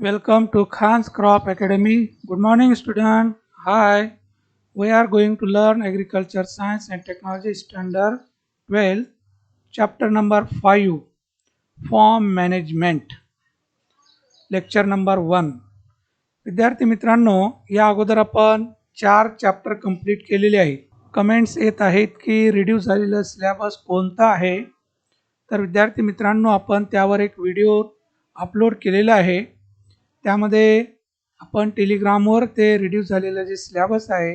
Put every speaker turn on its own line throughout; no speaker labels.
Welcome to Khan's Crop Academy. Good morning, student. Hi. We are going to learn Agriculture Science and Technology Standard 12, Chapter number 5, Farm Management, Lecture number 1. विद्यार्थी मित्रांनो, या अगोदर आपण 4 chapter complete केलेले आहेत. Comments येत आहेत की रिड्यूस झालेलं सिलेबस कोणता आहे. तर विद्यार्थी मित्रांनो, आपण त्यावर एक व्हिडिओ अपलोड केलेला आहे. त्यामध्ये आपण टेलिग्रामवर ते रिड्यूस झालेलं जे सिलेबस आहे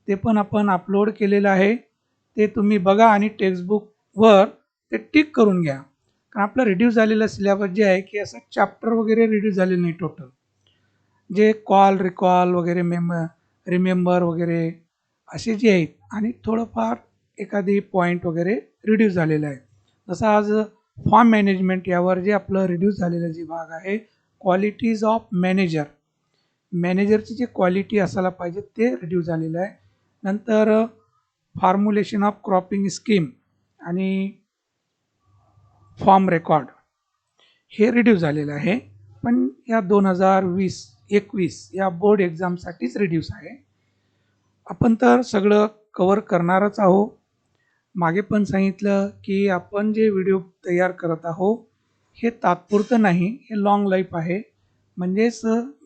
ते पण आपण अपलोड केलेलं आहे. ते तुम्ही बघा आणि टेक्स्टबुकवर ते टिक करून घ्या. कारण आपलं रिड्यूस झालेलं सिलेबस जे आहे की असं चॅप्टर वगैरे रिड्यूस झालेलं नाही. टोटल जे कॉल रिकॉल वगैरे रिमेंबर वगैरे असे जे आहेत आणि थोडंफार एखादी पॉईंट वगैरे रिड्यूस झालेलं आहे. जसं आज फार्म मॅनेजमेंट यावर जे आपलं रिड्यूस झालेलं जे भाग आहे, क्वालिटीज ऑफ मॅनेजरची जी क्वालिटी असायला पाहिजे ते रिड्यूस झालेलं आहे. नंतर फॉर्म्युलेशन ऑफ क्रॉपिंग स्कीम आणि फॉर्म रेकॉर्ड हे रिड्यूस झालेलं आहे. पण या 2020-21 या बोर्ड एक्झामसाठीच रिड्यूस आहे. आपण तर सगळं कवर करणारच आहोत. मागे पण सांगितलं की आपण जे व्हिडिओ तयार करत आहोत हे तात्पुरतं नाही, हे लॉंग लाईफ आहे. म्हणजेच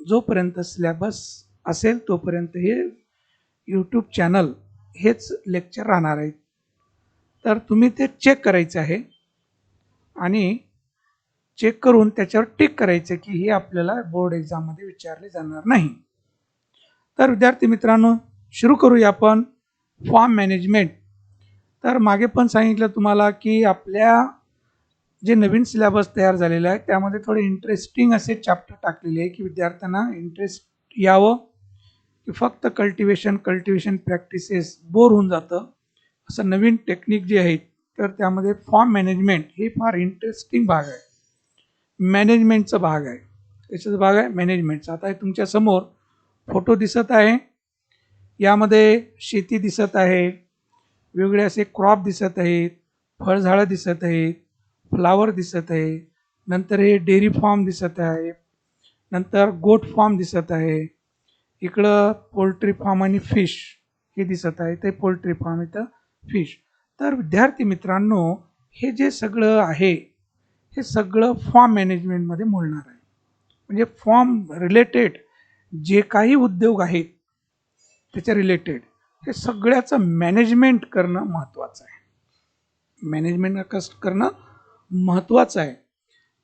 जोपर्यंत सिलेबस असेल तोपर्यंत हे यूट्यूब चॅनल हेच लेक्चर राहणार आहेत. तर तुम्ही ते चेक करायचं आहे आणि चेक करून त्याच्यावर टिक करायचं की हे आपल्याला बोर्ड एक्झाममध्ये विचारले जाणार नाही. तर विद्यार्थी मित्रांनो, सुरू करूया आपण फार्म मॅनेजमेंट. तर मागे पण सांगितलं तुम्हाला की आपल्या जे नवीन सिलेबस तयार झालेला आहे त्यामध्ये थोडे इंटरेस्टिंग असे चॅप्टर टाकलेले आहे की विद्यार्थ्यांना इंटरेस्ट यावं, की फक्त कल्टिवेशन प्रॅक्टिसेस बोर होऊन जातं. असं नवीन टेक्निक जे आहेत तर त्यामध्ये फॉर्म मॅनेजमेंट हे फार इंटरेस्टिंग भाग आहे. मॅनेजमेंटचा भाग आहे. त्याचाच भाग आहे मॅनेजमेंटचा. आता तुमच्या समोर फोटो दिसत आहे. यामध्ये शेती दिसत आहे, वेगवेगळे असे क्रॉप दिसत आहेत, फळझाडं दिसत आहेत, फ्लावर दिसत आहे. नंतर हे डेअरी फार्म दिसत आहे. नंतर गोट फार्म दिसत आहे. इकडं पोल्ट्री फार्म आणि फिश हे दिसत आहे. ते पोल्ट्री फार्म, इथं फिश. तर विद्यार्थी मित्रांनो, हे जे सगळं आहे हे सगळं फॉर्म मॅनेजमेंटमध्ये मोडणार आहे. म्हणजे फॉर्म रिलेटेड जे काही उद्योग आहेत त्याच्या रिलेटेड हे सगळ्याचं मॅनेजमेंट करणं महत्त्वाचं आहे. मॅनेजमेंट कसं करणं महत्त्वाचं आहे.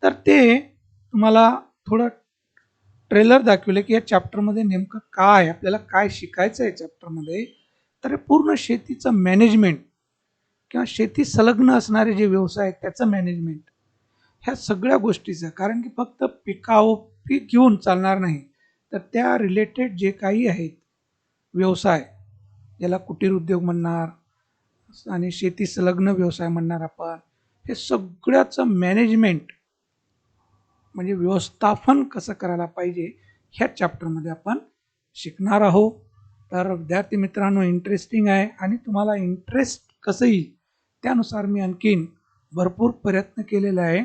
तर ते तुम्हाला थोडं ट्रेलर दाखवलं की या चॅप्टरमध्ये नेमकं काय आपल्याला काय शिकायचं आहे चॅप्टरमध्ये. तर पूर्ण शेतीचं मॅनेजमेंट किंवा शेती संलग्न असणारे जे व्यवसाय आहेत त्याचं मॅनेजमेंट, ह्या सगळ्या गोष्टीचं. कारण की फक्त पीक घेऊन चालणार नाही, तर त्या रिलेटेड जे काही आहेत व्यवसाय, ज्याला कुटीर उद्योग म्हणणार आणि शेती संलग्न व्यवसाय म्हणणार आपण, हे सगळ्याचं मॅनेजमेंट म्हणजे व्यवस्थापन कसं करायला पाहिजे ह्या चॅप्टरमध्ये आपण शिकणार आहोत. तर विद्यार्थी मित्रांनो, इंटरेस्टिंग आहे आणि तुम्हाला इंटरेस्ट कसं येईल त्यानुसार मी आणखीन भरपूर प्रयत्न केलेला आहे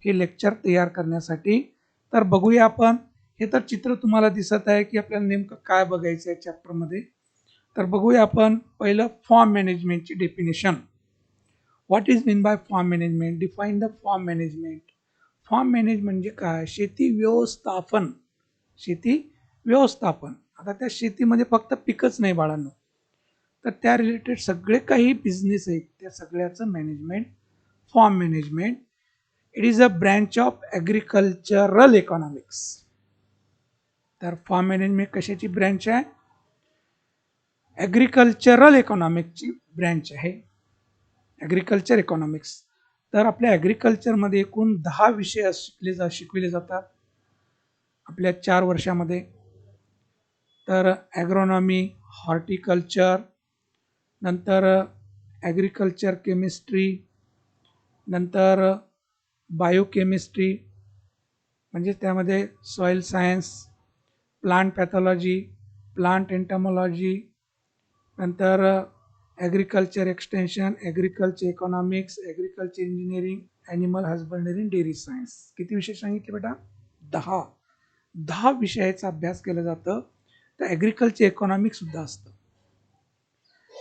हे लेक्चर तयार करण्यासाठी. तर बघूया आपण. हे तर चित्र तुम्हाला दिसत आहे की आपल्याला नेमकं काय बघायचं आहे चॅप्टरमध्ये. तर बघूया आपण. पहिलं फॉर्म मॅनेजमेंटची definition. What is mean by farm management? Define the farm management. Farm management म्हणजे काय? शेती व्यवस्थापन. शेती व्यवस्थापन. आता त्या शेतीमध्ये फक्त पिकच नाही बाळांनो, तर त्या रिलेटेड सगळे काही बिझनेस आहेत त्या सगळ्याचं management farm management. It is a branch of agricultural economics. तर फॉर्म मॅनेजमेंट कशाची ब्रँच आहे? ॲग्रिकल्चरल इकॉनॉमिक्सची ब्रँच आहे. Agriculture economics. तर आपल्या ॲग्रिकल्चरमध्ये एकूण 10 विषय शिकविले जातात आपल्या 4 वर्षामध्ये. तर ॲग्रोनॉमी, हॉर्टिकल्चर, नंतर ॲग्रिकल्चर केमिस्ट्री, नंतर बायोकेमिस्ट्री म्हणजे त्यामध्ये soil science, plant pathology, plant entomology, नंतर agriculture extension, agriculture economics, agriculture engineering, animal husbandry, dairy science. किती विषय सांगितले बेटा? 10. 10 विषयाचा अभ्यास केला जातं, तर ॲग्रिकल्चर इकॉनॉमिक्स सुद्धा असतं.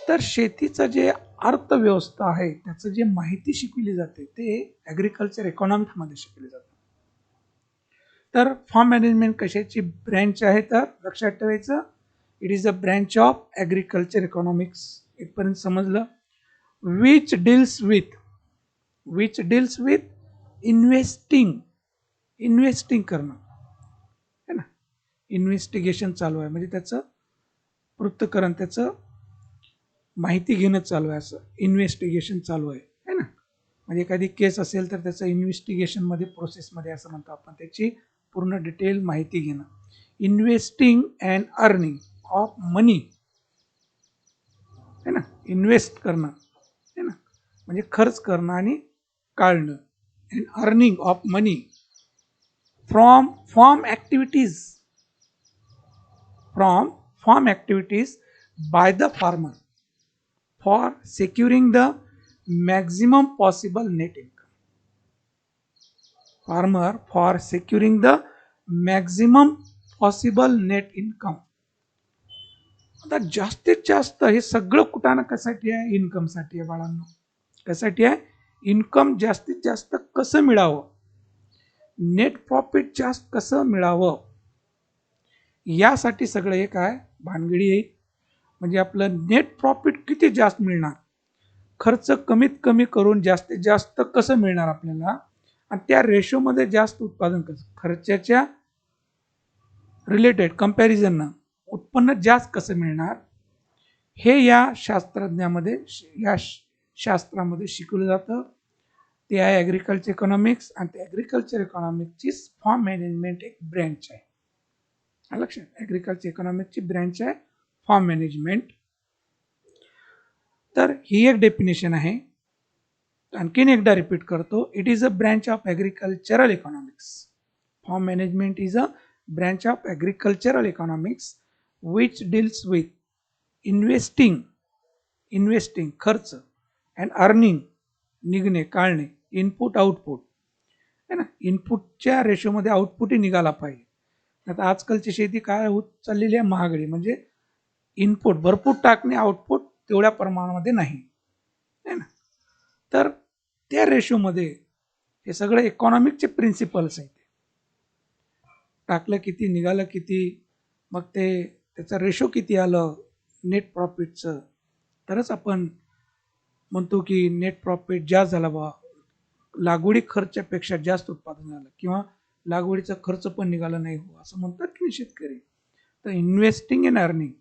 तर शेतीचं जे अर्थव्यवस्था आहे त्याचं जे माहिती शिकवली जाते ते ॲग्रिकल्चर इकॉनॉमिक्समध्ये शिकवली जाते. तर फार्म मॅनेजमेंट कशाची ब्रँच आहे तर लक्षात ठेवायचं, it is a branch of agriculture economics. इथपर्यंत समजलं. विच डील्स विथ इन्व्हेस्टिंग करणं है ना. इन्व्हेस्टिगेशन चालू आहे म्हणजे त्याचं पृथक्करण, त्याचं माहिती घेणं चालू आहे, असं इन्व्हेस्टिगेशन चालू आहे है ना. म्हणजे एखादी केस असेल तर त्याचं इन्व्हेस्टिगेशनमध्ये प्रोसेसमध्ये असं म्हणतो आपण, त्याची पूर्ण डिटेल माहिती घेणं. इन्व्हेस्टिंग अँड अर्निंग ऑफ मनी है ना. इन्व्हेस्ट करणं है ना म्हणजे खर्च करणं आणि काढणं. And earning of money from farm activities by the farmer for securing the maximum possible net income. Farmer for securing the maximum possible net income. आता जास्तीत जास्त हे सगळं कुठं ना कशासाठी आहे, इन्कमसाठी आहे बाळांनो. कशासाठी आहे, इन्कम जास्तीत जास्त कसं मिळावं, नेट प्रॉफिट जास्त कसं मिळावं, यासाठी सगळं हे काय भानगडी येईल. म्हणजे आपलं नेट प्रॉफिट किती जास्त मिळणार, खर्च कमीत कमी करून जास्तीत जास्त कसं मिळणार आपल्याला, आणि त्या रेशोमध्ये जास्त उत्पादन कसं, खर्चाच्या रिलेटेड कंपॅरिझननं उत्पन्न जास्त कसं मिळणार, हे या शास्त्रामध्ये शिकवलं जातं. ते आहे ॲग्रिकल्चर इकॉनॉमिक्स. आणि ते ॲग्रिकल्चर इकॉनॉमिक्सची फार्म मॅनेजमेंट एक ब्रँच आहे. लक्षात, ॲग्रिकल्चर इकॉनॉमिक्सची ब्रँच आहे फार्म मॅनेजमेंट. तर ही एक डेफिनेशन आहे. आणखीन एकदा रिपीट करतो, it is a branch of agricultural economics. Farm management is a branch of agricultural economics which deals with investing खर्च, अँड अर्निंग निघणे काढणे, इनपुट आउटपुट है ना. इनपुटच्या रेशोमध्ये आउटपुटही निघाला पाहिजे. आता आजकालची शेती काय होत चाललेली आहे, महागडी, म्हणजे इनपुट भरपूर टाकणे, आउटपुट तेवढ्या प्रमाणामध्ये नाही है ना. तर त्या रेशोमध्ये हे सगळे इकॉनॉमिकचे प्रिन्सिपल्स आहेत. टाकलं किती, निघालं किती, मग ते त्याचा रेशो किती आलं नेट प्रॉफिटचं, तरच आपण म्हणतो की नेट प्रॉफिट जास्त झाला बा, लागवडी खर्चापेक्षा जास्त उत्पादन झालं, किंवा लागवडीचा खर्च पण निघाला नाही हो, असं म्हणतात की शेतकरी. तर इन्व्हेस्टिंग अँड अर्निंग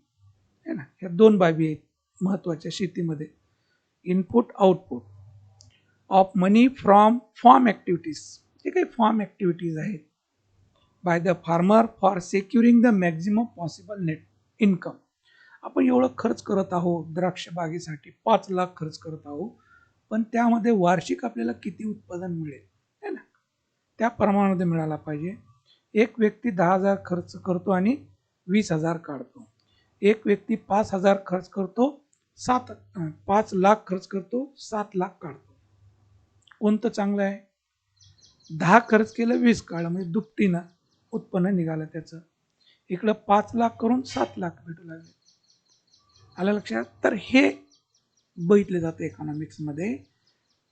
है ना, ह्या दोन बाबी आहेत महत्त्वाच्या शेतीमध्ये. Input output of money from farm activities, जे काही फार्म ॲक्टिव्हिटीज आहेत by the farmer for securing the maximum possible net income. आपण एवढं खर्च करत आहोत द्राक्ष बागेसाठी, 5 लाख खर्च करत आहोत, पण त्यामध्ये वार्षिक आपल्याला किती उत्पादन मिळेल है ना, त्या प्रमाणामध्ये मिळाला पाहिजे. एक व्यक्ती 10,000 खर्च करतो आणि 20,000 काढतो. एक व्यक्ती 5,000 खर्च करतो, 5 लाख खर्च करतो, 7 लाख काढतो. कोणतं चांगलं आहे? 10 खर्च केलं, 20 काढलं, म्हणजे दुपटीनं उत्पन्न निघालं त्याचं. इकडं 5 लाख करून 7 लाख भेटू लागले. आलं लक्षात. तर हे बघितले जातं इकॉनॉमिक्समध्ये,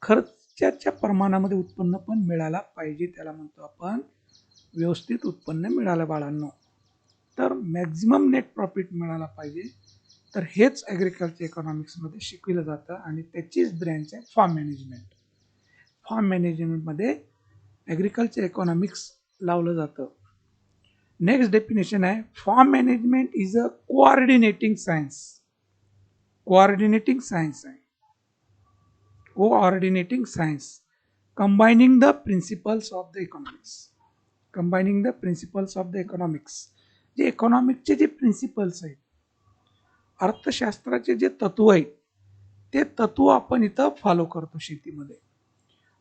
खर्चाच्या प्रमाणामध्ये उत्पन्न पण मिळायला पाहिजे, त्याला म्हणतो आपण व्यवस्थित उत्पन्न मिळालं बाळांनो. तर मॅक्झिमम नेट प्रॉफिट मिळाला पाहिजे. तर हेच ॲग्रिकल्चर इकॉनॉमिक्समध्ये शिकवलं जातं आणि त्याचीच ब्रँच आहे फार्म मॅनेजमेंट. फार्म मॅनेजमेंटमध्ये ॲग्रिकल्चर इकॉनॉमिक्स लावलं जातं. नेक्स्ट डेफिनेशन आहे, farm management is a coordinating science. Coordinating science combining the principles of the economics. जे इकॉनॉमिक्सचे जे प्रिन्सिपल्स आहेत, अर्थशास्त्राचे जे तत्व आहेत, ते तत्व आपण इथं फॉलो करतो शेतीमध्ये.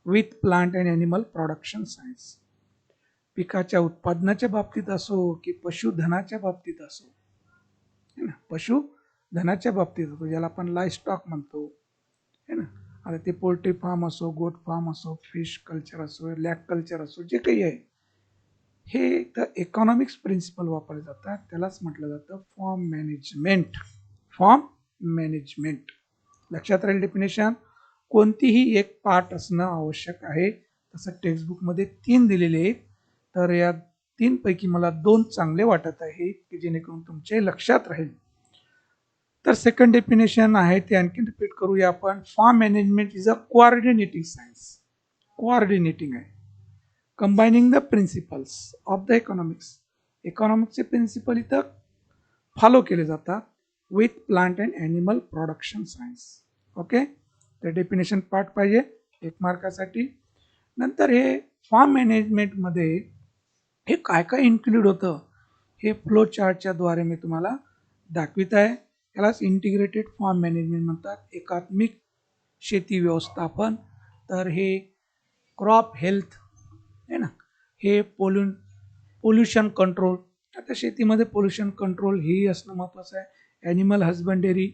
With plant and animal production science, पिकाच्या उत्पादनाच्या बाबतीत असो की पशुधनाच्या बाबतीत असो है ना, पशुधनाच्या बाबतीत असो, ज्याला आपण लाईव्ह स्टॉक म्हणतो है ना. आता ते पोल्ट्री फार्म असो, गोट फार्म असो, फिश कल्चर असो, लॅक कल्चर असो, जे काही आहे, हे तर इकॉनॉमिक्स प्रिन्सिपल वापरले जातात, त्यालाच म्हटलं जातं फॉर्म मॅनेजमेंट. फॉर्म मॅनेजमेंट लक्षात राहील डेफिनेशन. कोणतीही एक पार्ट असणं आवश्यक आहे. तसं टेक्स्टबुकमध्ये 3 दिलेले आहेत, तर या 3 पैकी मला 2 चांगले वाटत आहे की जेणेकरून तुमच्या लक्षात राहील. तर सेकंड डेफिनेशन आहे ते आणखी रिपीट करूया आपण. Farm management is a coordinating science. Coordinating आहे, combining the principles of the economics. इकॉनॉमिक्सचे प्रिन्सिपल इथं फॉलो केले जातात with plant and animal production science. Okay, तर डेफिनेशन पार्ट पाहिजे 1 मार्कासाठी. नंतर हे फॉर्म मॅनेजमेंटमध्ये हे काय काय इन्क्लूड होतं हे फ्लो चार्टच्या द्वारे मी तुम्हाला दाखवित आहे. यालाच इंटिग्रेटेड फॉर्म मॅनेजमेंट म्हणतात, एकात्मिक शेती व्यवस्थापन. तर हे क्रॉप हेल्थ आहे ना, हे पोल्युशन कंट्रोल. आता शेतीमध्ये पोल्युशन कंट्रोल हेही असणं महत्त्वाचं आहे. ॲनिमल हजबंडरी,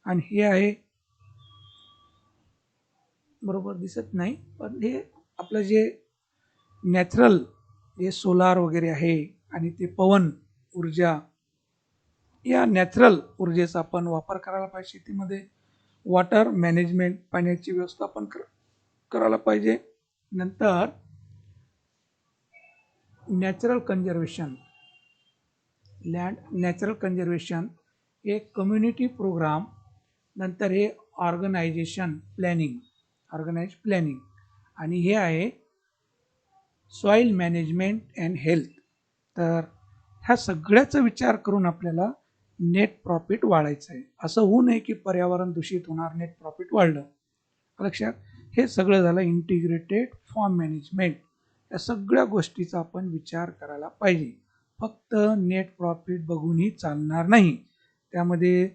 आणि हे आहे बरोबर दिसत नाही पण हे आपलं जे नॅचरल जे सोलार वगैरे आहे आणि ते पवन ऊर्जा, या नॅचरल ऊर्जेचा आपण वापर करायला पाहिजे शेतीमध्ये. वॉटर मॅनेजमेंट, पाण्याची व्यवस्थापन करायला पाहिजे. नंतर natural conservation, land natural conservation, एक कम्युनिटी प्रोग्राम. नंतर हे ऑर्गनायझेशन प्लॅनिंग, ऑर्गनाइज प्लॅनिंग, आणि हे आहे सॉईल मॅनेजमेंट अँड हेल्थ. तर ह्या सगळ्याचा विचार करून आपल्याला नेट प्रॉफिट वाढायचं आहे. असं होऊ नये की पर्यावरण दूषित होणार, नेट प्रॉफिट वाढलं. लक्षात, हे सगळं झालं इंटिग्रेटेड फॉर्म मॅनेजमेंट. या सगळ्या गोष्टीचा आपण विचार करायला पाहिजे. फक्त नेट प्रॉफिट बघूनही चालणार नाही. त्यामध्ये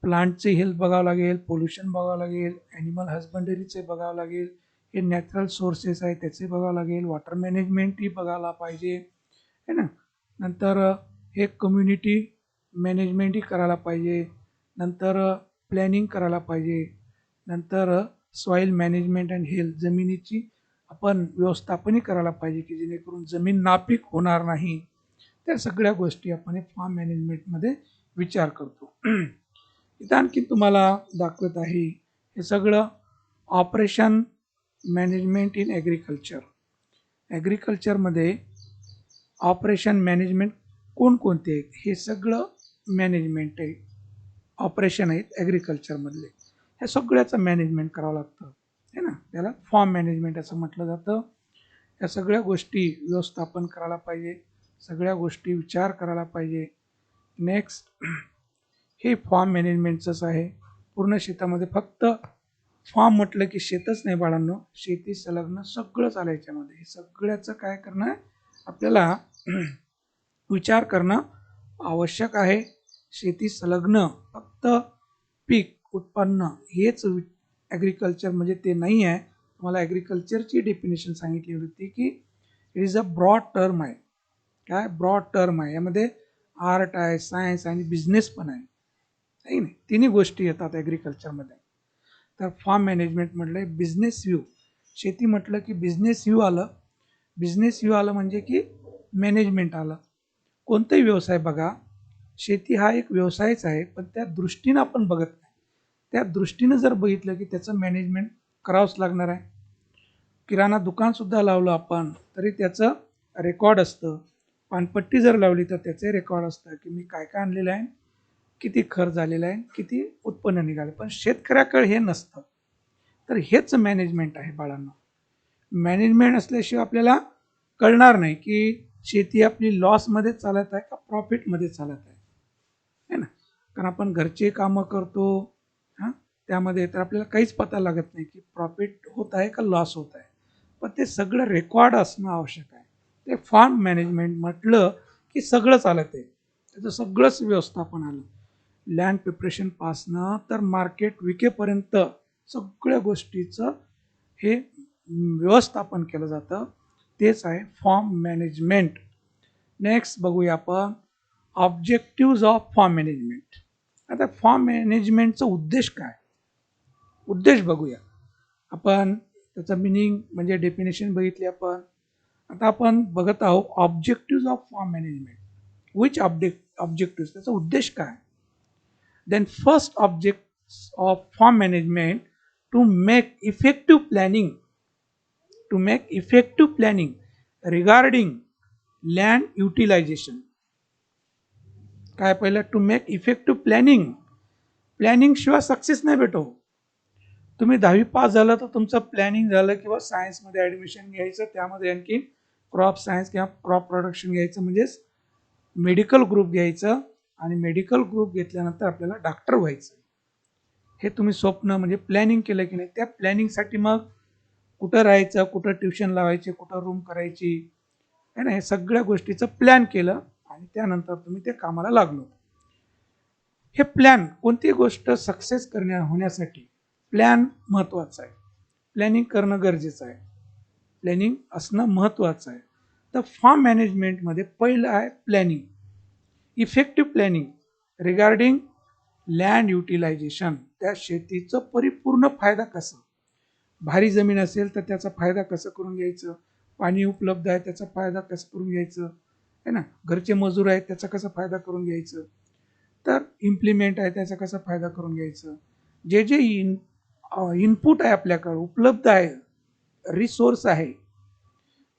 प्लांटचे हेल्थ बघावं लागेल, पोल्युशन बघावं लागेल, ॲनिमल हजबंडरीचे बघावं लागेल, हे नॅचरल सोर्सेस आहे त्याचे बघावं लागेल, वॉटर मॅनेजमेंटही बघायला पाहिजे है ना. नंतर हे कम्युनिटी मॅनेजमेंटही करायला पाहिजे. नंतर प्लॅनिंग करायला पाहिजे. नंतर सॉईल मॅनेजमेंट अँड हेल्थ, जमिनीची आपण व्यवस्थापनही करायला पाहिजे की जेणेकरून जमीन नापीक होणार नाही. त्या सगळ्या गोष्टी आपण हे फॉर्म मॅनेजमेंटमध्ये विचार करतो. इथं आणखी तुम्हाला दाखवत आहे हे सगळं ऑपरेशन मॅनेजमेंट इन ॲग्रिकल्चर. ॲग्रिकल्चरमध्ये ऑपरेशन मॅनेजमेंट कोणकोणते आहेत हे सगळं मॅनेजमेंट आहे, ऑपरेशन आहेत ॲग्रिकल्चरमधले. ह्या सगळ्याचं मॅनेजमेंट करावं लागतं है ना, त्याला फॉर्म मॅनेजमेंट असं म्हटलं जातं. या सगळ्या गोष्टी व्यवस्थापन करायला पाहिजे, सगळ्या गोष्टी विचार करायला पाहिजे. नेक्स्ट, हे फॉर्म मॅनेजमेंटचंच आहे. पूर्ण शेतामध्ये फक्त फॉर्म म्हटलं की शेतच नाही बाळांनो, शेती संलग्न सगळं चालायचं याच्यामध्ये. हे सगळ्याचं काय करणं आपल्याला विचार करणं आवश्यक आहे. शेती संलग्न फक्त पीक उत्पन्न हेच ॲग्रिकल्चर म्हणजे ते नाही आहे. मला ॲग्रिकल्चरची डेफिनेशन सांगितली होती की it is a broad term आहे. काय ब्रॉड टर्म आहे, यामध्ये आर्ट आहे, सायन्स आणि बिझनेस पण आहे, नाही नाही, तिन्ही गोष्टी येतात ॲग्रिकल्चरमध्ये. तर फार्म मॅनेजमेंट म्हटलं बिझनेस व्ह्यू, शेती म्हटलं की बिझनेस व्ह्यू आलं. बिझनेस व्ह्यू आलं म्हणजे की मॅनेजमेंट आलं. कोणताही व्यवसाय बघा, शेती हा एक व्यवसायच आहे, पण त्या दृष्टीनं आपण बघत नाही. त्या दृष्टीनं जर बघितलं की त्याचं मॅनेजमेंट करावंच लागणार आहे. किराणा दुकानसुद्धा लावलं आपण तरी त्याचं रेकॉर्ड असतं. पानपट्टी जर लावली तर त्याचे रेकॉर्ड असतं की मी काय काय आणलेलं आहे, किती खर्च झालेला आहे, किती उत्पन्न निघाले. पण शेतकऱ्याकडे हे नसतं. तर हेच मॅनेजमेंट आहे बाळांनो. मॅनेजमेंट असल्याशिवाय आपल्याला कळणार नाही की शेती आपली लॉसमध्ये चालत आहे का प्रॉफिटमध्ये चालत आहे है ना. कारण आपण घरचे कामं करतो हां, त्यामध्ये तर आपल्याला काहीच पता लागत नाही की प्रॉफिट होत आहे का लॉस होत आहे. पण ते सगळं रेकॉर्ड असणं आवश्यक आहे. ते फार्म मॅनेजमेंट म्हटलं की सगळं चालत आहे, त्याचं सगळंच व्यवस्थापन आलं. लँड प्रिपरेशनपासनं तर मार्केट विकेपर्यंत सगळ्या गोष्टीचं हे व्यवस्थापन केलं जातं. तेच आहे फॉर्म मॅनेजमेंट. नेक्स्ट बघूया आपण ऑब्जेक्टिव्ज ऑफ फॉर्म मॅनेजमेंट. आता फॉर्म मॅनेजमेंटचा उद्देश काय, उद्देश बघूया आपण. त्याचं मिनिंग म्हणजे डेफिनेशन बघितली आपण. आता आपण बघत आहोत objective of farm management. Which objective, त्याचा उद्देश काय. Then first object of farm management to make effective planning regarding land utilization. काय पहिलं, टू मेक इफेक्टिव्ह प्लॅनिंग शिवाय सक्सेस नाही भेटो. तुम्ही 10वी पास झालं तर तुमचं प्लॅनिंग झालं किंवा सायन्समध्ये ॲडमिशन घ्यायचं, त्यामध्ये आणखी क्रॉप सायन्स किंवा क्रॉप प्रोडक्शन घ्यायचं, म्हणजेच मेडिकल ग्रुप घ्यायचं, आणि मेडिकल ग्रुप घेतल्यानंतर आपल्याला डॉक्टर व्हायचं. हे तुम्ही स्वप्न म्हणजे प्लॅनिंग केलं की नाही, त्या प्लॅनिंगसाठी मग कुठं राहायचं, कुठं ट्युशन लावायचे, कुठं रूम करायची आहे ना, हे सगळ्या गोष्टीचं प्लॅन केलं आणि त्यानंतर तुम्ही ते कामाला लागलो. हे प्लॅन, कोणती गोष्ट सक्सेस होण्यासाठी प्लॅन महत्त्वाचा आहे. प्लॅनिंग करणं गरजेचं आहे, प्लॅनिंग असणं महत्त्वाचं आहे. तर फॉर्म मॅनेजमेंटमध्ये पहिलं आहे planning, effective planning regarding land utilization. त्या शेतीचं परिपूर्ण फायदा कसं, भारी जमीन असेल तर त्याचा फायदा कसं करून घ्यायचं, पाणी उपलब्ध आहे त्याचा फायदा कसं करून घ्यायचं आहे ना, घरचे मजूर आहेत त्याचा कसा फायदा करून घ्यायचं, तर इम्प्लिमेंट आहे त्याचा कसा फायदा करून घ्यायचं, जे जे इनपुट आहे आपल्याकडे उपलब्ध आहे, रिसोर्स आहे,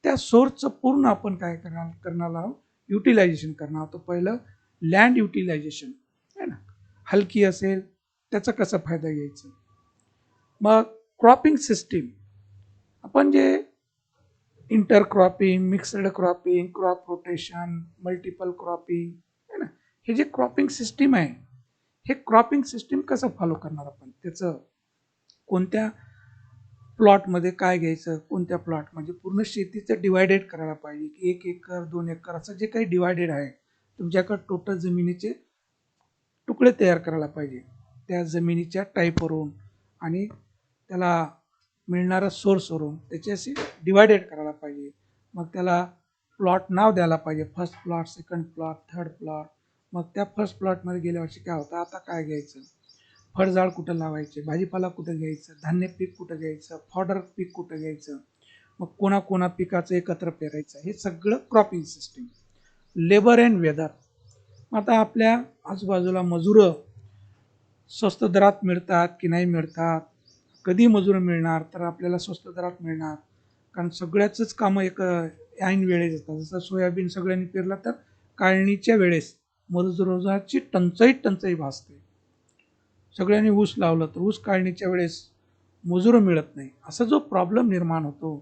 त्या सोर्सचं पूर्ण आपण काय करणार आहोत, युटिलायझेशन करणार आहोत. पहिलं लँड युटिलायझेशन आहे ना, हलकी असेल त्याचा कसा फायदा घ्यायचा. मग क्रॉपिंग सिस्टीम, आपण जे inter cropping, mixed cropping, crop rotation, multiple cropping आहे ना, हे जे क्रॉपिंग सिस्टीम आहे, हे क्रॉपिंग सिस्टीम कसं फॉलो करणार आपण, त्याचं कोणत्या प्लॉटमध्ये काय घ्यायचं, कोणत्या प्लॉट म्हणजे पूर्ण शेतीचं डिवायडेड करायला पाहिजे की 1 एकर 2 एकर असं जे काही डिवायडेड आहे, तुमच्याकडे टोटल जमिनीचे तुकडे तयार करायला पाहिजे त्या जमिनीच्या टाईपवरून आणि त्याला मिळणारा सोर्सवरून त्याचे असे डिवायडेड करायला पाहिजे. मग त्याला प्लॉट नाव द्यायला पाहिजे, first plot, second plot, third plot. मग त्या फर्स्ट प्लॉटमध्ये गेल्या वर्षी काय होतं, आता काय घ्यायचं, फळझाड कुठं लावायचे, भाजीपाला कुठं घ्यायचं, धान्य पीक कुठं घ्यायचं, फॉडर पीक कुठं घ्यायचं, मग कोणा पिकाचं एकत्र पेरायचं, हे सगळं cropping system. Labour and weather, आता आपल्या आजूबाजूला मजुरं स्वस्त दरात मिळतात की नाही मिळतात, कधी मजूर मिळणार, तर आपल्याला स्वस्त दरात मिळणार, कारण सगळ्याच कामं एक ऐन वेळेस येतात. जसं सोयाबीन सगळ्यांनी पेरलं तर काढणीच्या वेळेस मजुराची टंचाई भासते. सगळ्यांनी ऊस लावलं तर ऊस काढणीच्या वेळेस मजूर मिळत नाही. असा जो प्रॉब्लेम निर्माण होतो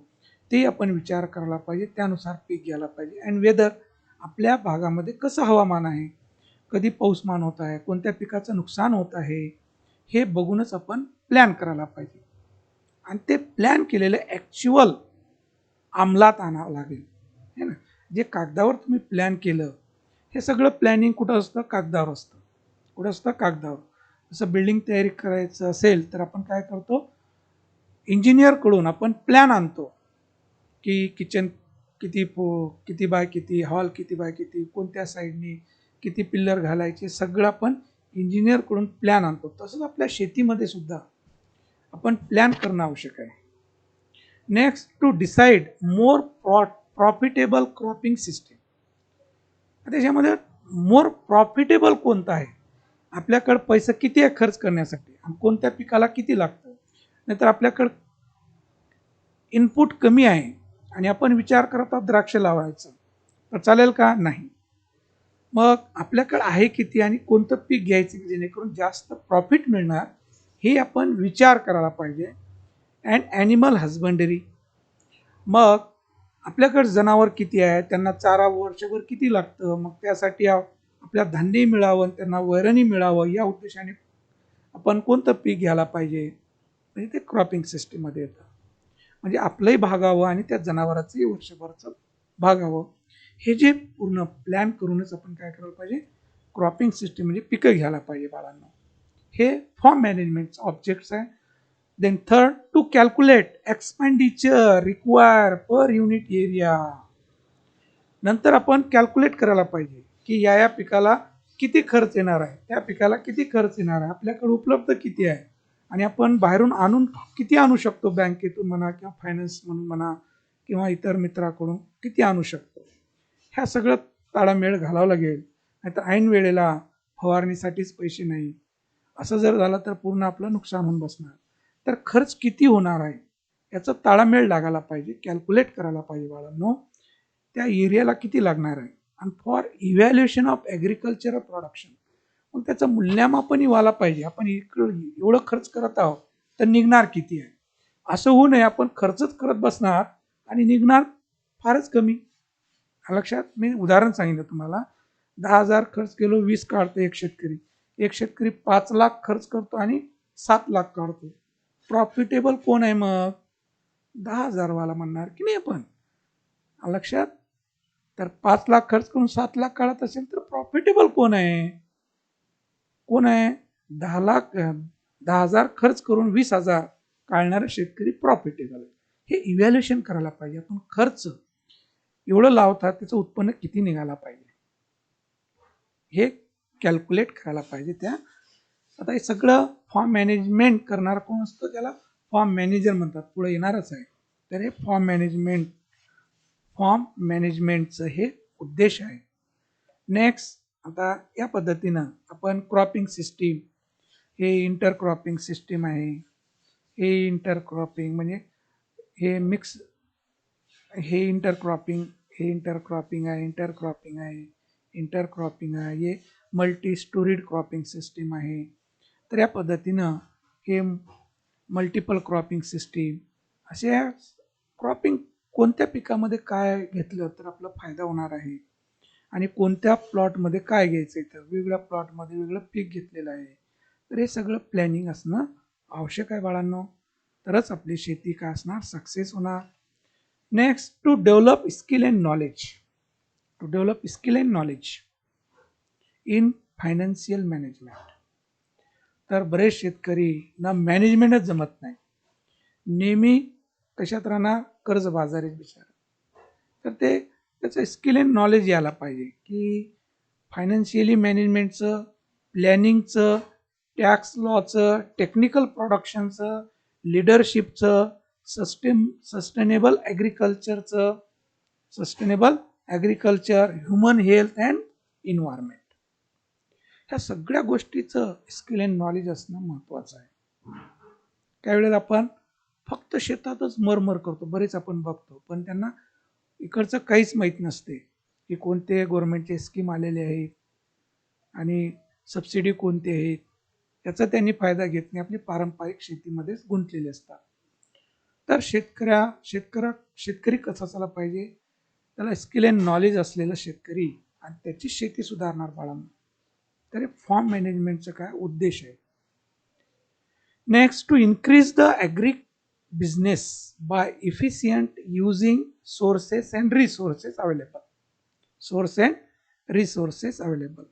ते आपण विचार करायला पाहिजे, त्यानुसार पीक घ्यायला पाहिजे. अँड वेदर, आपल्या भागामध्ये कसं हवामान आहे, कधी पाऊसमान होत आहे, कोणत्या पिकाचं नुकसान होत आहे, हे बघूनच आपण प्लॅन करायला पाहिजे. आणि ते प्लॅन केलेलं ॲक्च्युअल अंमलात आणावं लागेल है ना. जे कागदावर तुम्ही प्लॅन केलं, हे सगळं प्लॅनिंग कुठं असतं, कागदावर असतं. कुठं असतं, कागदावर. जसं बिल्डिंग तयारी करायचं असेल तर आपण काय करतो, इंजिनियरकडून आपण प्लॅन आणतो की किचन किती बाय किती, हॉल किती बाय किती, कोणत्या साईडनी किती पिल्लर घालायचे, सगळं आपण इंजिनियरकडून प्लॅन आणतो. तसंच आपल्या शेतीमध्ये सुद्धा आपण प्लॅन करणं आवश्यक आहे. Next, to decide more profitable cropping system. त्याच्यामध्ये मोर प्रॉफिटेबल कोणतं आहे, आपल्याकडं पैसा किती आहे खर्च करण्यासाठी आणि कोणत्या पिकाला किती लागतं. नाहीतर आपल्याकडं इनपुट कमी आहे आणि आपण विचार करत आहोत द्राक्ष लावायचं, तर चालेल का, नाही. मग आपल्याकडं आहे किती आणि कोणतं पीक घ्यायचं की जेणेकरून जास्त प्रॉफिट मिळणार, हे आपण विचार करायला पाहिजे. अँड ॲनिमल हजबंडरी, मग आपल्याकडे जनावर किती आहे, त्यांना चारा वर्षभर किती लागतं, मग त्यासाठी आपल्या धान्य मिळावं, त्यांना वैरणी मिळावं, या उद्देशाने आपण कोणतं पीक घ्यायला पाहिजे, म्हणजे ते क्रॉपिंग सिस्टीममध्ये येतं. म्हणजे आपलंही भागावं आणि त्या जनावराचंही वर्षभरचं भागावं, हे जे पूर्ण प्लॅन करूनच आपण काय करायला पाहिजे, क्रॉपिंग सिस्टीम म्हणजे पिकं घ्यायला पाहिजे बाळांना. हे फॉर्म मॅनेजमेंटचं ऑब्जेक्ट्स आहे. Then third, to calculate expenditure require per unit area. नंतर आपण कॅल्क्युलेट करायला पाहिजे की या पिकाला किती खर्च येणार आहे, त्या पिकाला किती खर्च येणार आहे, आपल्याकडे उपलब्ध किती आहे आणि आपण बाहेरून किती आणू शकतो, बँकेतून म्हणा किंवा फायनान्स म्हणून म्हणा किंवा इतर मित्राकडून किती आणू शकतो, ह्या सगळं ताळमेळ घालावं लागेल. नाहीतर ऐन वेळेला फवारणीसाठीच पैसे नाही, असं जर झालं तर पूर्ण आपलं नुकसान होऊन बसणार. तर खर्च किती होणार आहे याचा ताळमेळ लागायला पाहिजे, कॅल्क्युलेट करायला पाहिजे बाळांनो. त्या एरियाला किती लागणार आहे, आणि for evaluation of agricultural production, मग त्याचं मूल्यमापनही व्हायला पाहिजे. आपण एवढं खर्च करत आहोत तर निघणार किती आहे, असं होऊ नये आपण खर्चच करत बसणार आणि निघणार फारच कमी. लक्षात, मी उदाहरण सांगितलं तुम्हाला, 10,000 खर्च केलो, 20 काढतो एक शेतकरी 5 लाख खर्च करतो आणि 7 लाख काढतो. प्रॉफिटेबल कोण आहे मग? 10,000 वाला म्हणणार की नाही आपण. लक्षात, तर 5 लाख खर्च करून 7 लाख काढत असेल तर प्रॉफिटेबल कोण आहे? कोण आहे? 10,000 खर्च करून 20,000 काढणारा शेतकरी प्रॉफिटेबल आहे. हे इव्हॅल्युएशन करायला पाहिजे आपण. खर्च एवढं लावतात, त्याचं उत्पन्न किती निघायला पाहिजे हे कॅल्क्युलेट करायला पाहिजे. आता हे सगळं फॉर्म मॅनेजमेंट करणार कोण असतं? त्याला फॉर्म मॅनेजर म्हणतात, पुढे येणारच आहे. तर हे फॉर्म मॅनेजमेंटचं हे उद्देश आहे. नेक्स्ट, आता या पद्धतीनं आपण क्रॉपिंग सिस्टीम, हे इंटरक्रॉपिंग सिस्टीम आहे. हे इंटरक्रॉपिंग म्हणजे हे मिक्स, हे इंटरक्रॉपिंग आहे, हे मल्टी स्टोरीड क्रॉपिंग सिस्टीम आहे. तर या पद्धतीनं हे मल्टिपल क्रॉपिंग सिस्टीम, असे क्रॉपिंग कोणत्या पिकामध्ये काय घेतलं तर आपला फायदा होणार आहे, आणि कोणत्या प्लॉटमध्ये काय घ्यायचं आहे, तर वेगळ्या प्लॉटमध्ये वेगळं पीक घेतलेलं आहे. तर हे सगळं प्लॅनिंग असणं आवश्यक आहे बाळांनो, तरच आपली शेती काय असणार, सक्सेस होणार. Next, to develop skill and knowledge in financial management. तर बरेच शेतकरी ना मॅनेजमेंटच जमत नाही, नेहमी कशात राहणार, कर्ज बाजारीत बिचार. तर त्याचं स्किल अँड नॉलेज यायला पाहिजे की फायनान्शियली मॅनेजमेंटचं, प्लॅनिंगचं, टॅक्स लॉचं, टेक्निकल प्रोडक्शनचं, लिडरशिपचं, sustainable agriculture, human health and environment, ह्या सगळ्या गोष्टीचं स्किल अँड नॉलेज असणं महत्त्वाचं आहे. काही वेळेला आपण फक्त शेतातच मरमर करतो, बरेच आपण बघतो, पण त्यांना इकडचं काहीच माहीत नसते की कोणते गव्हर्नमेंटचे स्कीम आलेले आहेत आणि सबसिडी कोणते आहेत, याचा त्यांनी फायदा घेत नाही, आपली पारंपरिक शेतीमध्येच गुंतलेले असतात. तर शेतकरी कसा झाला पाहिजे, त्याला स्किल अँड नॉलेज असलेला शेतकरी, आणि त्याची शेती सुधारणार बाळांना. तर फॉर्म मॅनेजमेंटचा काय उद्देश आहे? Next, to increase the agri business by efficient using sources and resources available.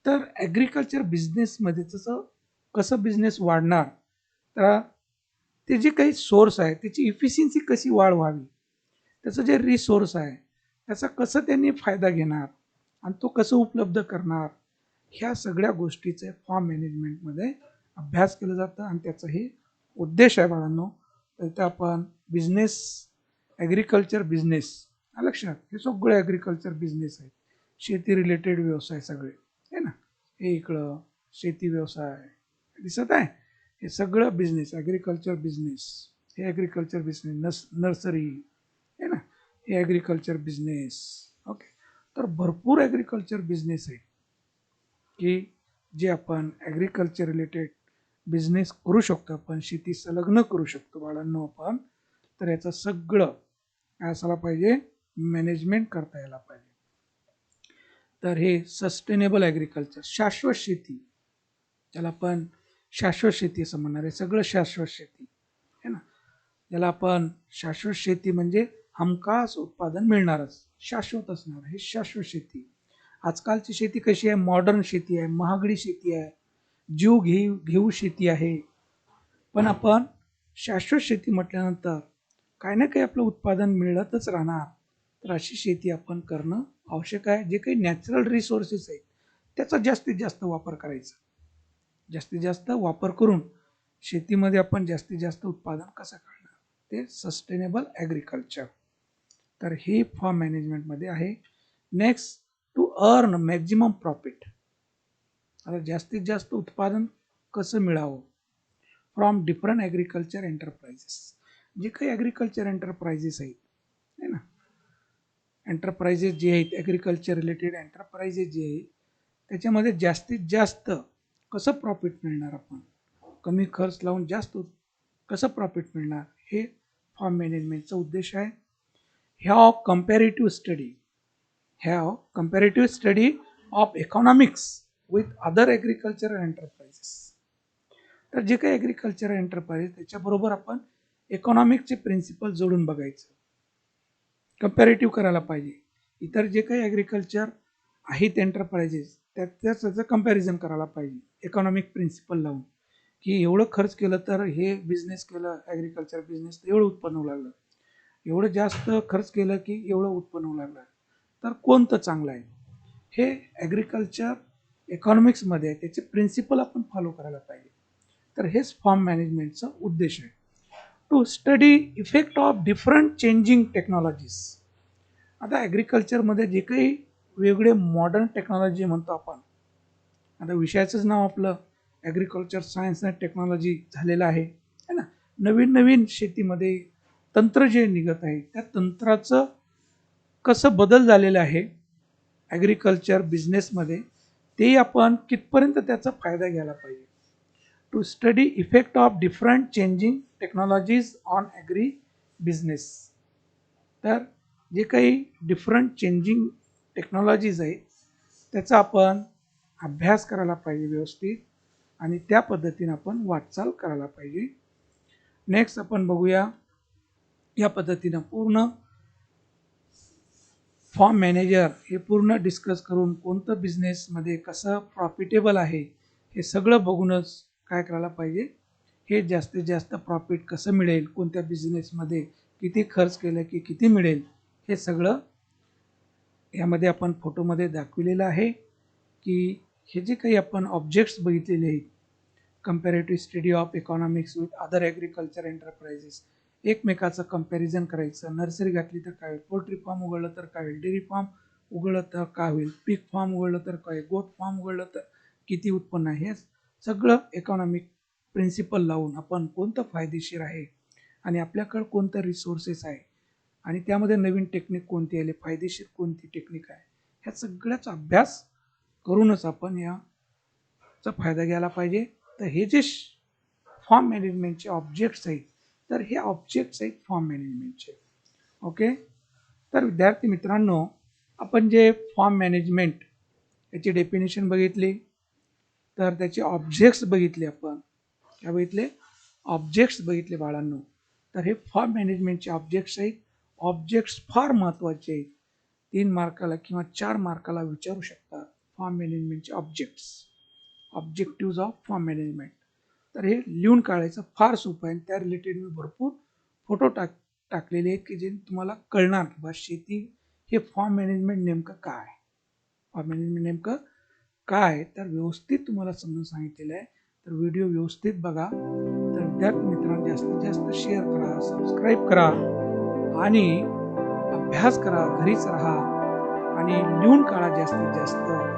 तर ॲग्रिकल्चर बिझनेसमध्ये कसं बिझनेस वाढणार, तर ते जे काही सोर्स आहे त्याची इफिशियन्सी कशी व्हावी, त्याचं जे रिसोर्स आहे त्याचा कसं त्यांनी फायदा घेणार आणि तो कसं उपलब्ध करणार, ह्या सगळ्या गोष्टीचे फॉर्म मॅनेजमेंटमध्ये अभ्यास केला जातं, आणि त्याचा हे उद्देश आहे बाळांनो. तर आपण ॲग्रिकल्चर बिझनेस, लक्षात, हे सगळे ॲग्रिकल्चर बिझनेस आहेत, शेती रिलेटेड व्यवसाय सगळे आहे ना. हे इकडं शेती व्यवसाय दिसत आहे, हे सगळं बिझनेस, ॲग्रिकल्चर बिझनेस, हे ॲग्रिकल्चर बिझनेस, नर्सरी आहे ना, हे ॲग्रिकल्चर बिझनेस. ओके, तर भरपूर ॲग्रिकल्चर बिझनेस आहे की जे आपण ॲग्रिकल्चर रिलेटेड बिझनेस करू शकतो, आपण शेती संलग्न करू शकतो बाळांनो आपण. तर याचं सगळं काय असायला पाहिजे, मॅनेजमेंट करता यायला पाहिजे. तर हे सस्टेनेबल ॲग्रिकल्चर, शाश्वत शेती, ज्याला आपण शाश्वत शेती असं म्हणणार आहे, सगळं शाश्वत शेती आहे ना. ज्याला आपण शाश्वत शेती म्हणजे हमखास उत्पादन मिळणारच, शाश्वत असणार, हे शाश्वत शेती. आजकालची शेती कशी आहे, मॉडर्न शेती आहे, महागडी शेती आहे, जीव घेऊ शेती आहे. पण आपण शाश्वत शेती म्हटल्यानंतर काही ना काही आपलं उत्पादन मिळतच राहणार, तर अशी शेती आपण करणं आवश्यक आहे. जे काही नॅचरल रिसोर्सेस आहेत त्याचा जास्तीत जास्त वापर करायचा, जास्तीत जास्त वापर करून शेतीमध्ये आपण जास्तीत जास्त उत्पादन कसं काढणार. ते सस्टेनेबल ॲग्रिकल्चर. तर ही फार्म मॅनेजमेंटमध्ये आहे. Next, to earn maximum profit. आता जास्तीत जास्त उत्पादन कसं मिळावं फ्रॉम डिफरंट ॲग्रिकल्चर एंटरप्राइजेस. जे काही ॲग्रिकल्चर एंटरप्राइजेस आहेत है ना, एंटरप्राइजेस जे आहेत ॲग्रिकल्चर रिलेटेड एंटरप्राइजेस जे आहेत त्याच्यामध्ये जास्तीत जास्त कसं प्रॉफिट मिळणार, आपण कमी खर्च लावून जास्त कसं प्रॉफिट मिळणार, हे फार्म मॅनेजमेंटचा उद्देश आहे. ह्या comparative study of economics with other agricultural enterprises. तर जे काही ॲग्रिकल्चरल एंटरप्राइज त्याच्याबरोबर आपण इकॉनॉमिक्सचे प्रिन्सिपल जोडून बघायचं, कंपॅरेटिव्ह करायला पाहिजे. इतर जे काही ॲग्रिकल्चर आहेत एंटरप्राइजेस त्याचं कंपॅरिझन करायला पाहिजे इकॉनॉमिक प्रिन्सिपल लावून, की एवढं खर्च केलं तर हे बिझनेस केलं ॲग्रिकल्चर बिझनेस तर एवढं उत्पन्न होऊ लागलं, एवढं जास्त खर्च केलं की एवढं उत्पन्न होऊ लागलं, तर कोणतं चांगलं आहे, हे ॲग्रिकल्चर इकॉनॉमिक्समध्ये आहे, त्याचे प्रिन्सिपल आपण फॉलो करायला पाहिजे. तर हेच फार्म मॅनेजमेंटचा उद्देश आहे. To study effect of different changing technologies. आता ॲग्रिकल्चरमध्ये जे काही वेगळे मॉडर्न टेक्नॉलॉजी म्हणतो आपण, आता विषयाचंच नाव आपलं ॲग्रिकल्चर सायन्स अँड टेक्नॉलॉजी झालेलं आहे ना. नवीन नवीन शेतीमध्ये तंत्र जे निघत आहे त्या तंत्राचं कसं बदल झालेलं आहे ॲग्रिकल्चर बिझनेसमध्ये, ते आपण कितपर्यंत त्याचा फायदा घ्यायला पाहिजे. To study effect of different changing technologies on agri business. तर जे काही डिफरंट चेंजिंग टेक्नॉलॉजीज आहेत त्याचा आपण अभ्यास करायला पाहिजे व्यवस्थित, आणि त्या पद्धतीने आपण वाटचाल करायला पाहिजे. नेक्स्ट आपण बघूया या पद्धतीनं पूर्ण फार्म मॅनेजर हे पूर्ण डिस्कस करून कोणतं बिझनेसमध्ये कसं प्रॉफिटेबल आहे हे सगळं बघूनच काय करायला पाहिजे, हे जास्तीत जास्त प्रॉफिट कसं मिळेल, कोणत्या बिझनेसमध्ये किती खर्च केलं की किती मिळेल, हे सगळं यामध्ये आपण फोटोमध्ये दाखविलेलं आहे. की हे जे काही आपण ऑब्जेक्ट्स बघितलेले आहेत, comparative study of economics with other agriculture enterprises, एकमेकाचं कंपॅरिझन करायचं. नर्सरी घातली तर काय होईल, पोल्ट्री फार्म उघडलं तर काय होईल, डेअरी फार्म उघडलं तर काय होईल, पीक फार्म उघडलं तर काय, गोट फार्म उघडलं तर किती उत्पन्न आहे, हे सगळं इकॉनॉमिक प्रिन्सिपल लावून आपण कोणतं फायदेशीर आहे आणि आपल्याकडं कोणतं रिसोर्सेस आहे आणि त्यामध्ये नवीन टेक्निक कोणती आली, फायदेशीर कोणती टेक्निक आहे, ह्या सगळ्याचा अभ्यास करूनच आपण याचा फायदा घ्यायला पाहिजे. तर हे जे फार्म मॅनेजमेंटचे ऑब्जेक्ट्स आहेत, तर हे ऑब्जेक्ट्स आहेत फार्म मॅनेजमेंटचे. ओके, तर विद्यार्थी मित्रांनो, आपण जे फार्म मॅनेजमेंट याची डेफिनेशन बघितली, तर त्याचे ऑब्जेक्ट्स बघितले, आपण काय बघितले, ऑब्जेक्ट्स बघितले बाळांनो. तर हे फार्म मॅनेजमेंटचे ऑब्जेक्ट्स आहेत. ऑब्जेक्ट्स फार महत्त्वाचे आहेत, 3 मार्काला किंवा 4 मार्काला विचारू शकतात फार्म मॅनेजमेंटचे objects, objective of farm management. तर हे लिहून काढायचं फार सोपं आहे. त्या रिलेटेड मी भरपूर फोटो टाकलेले आहेत की जे तुम्हाला कळणार की बा शेती हे फार्म मॅनेजमेंट नेमकं काय, फार्म मॅनेजमेंट नेमकं काय, तर व्यवस्थित तुम्हाला समजून सांगितलेलं आहे. तर व्हिडिओ व्यवस्थित बघा. तर विद्यार्थी मित्रांनो, जास्तीत जास्त शेअर करा, सबस्क्राईब करा आणि अभ्यास करा, घरीच राहा आणि लिहून काढा जास्तीत जास्त.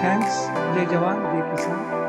थँक्स. जय जवान जय किसान.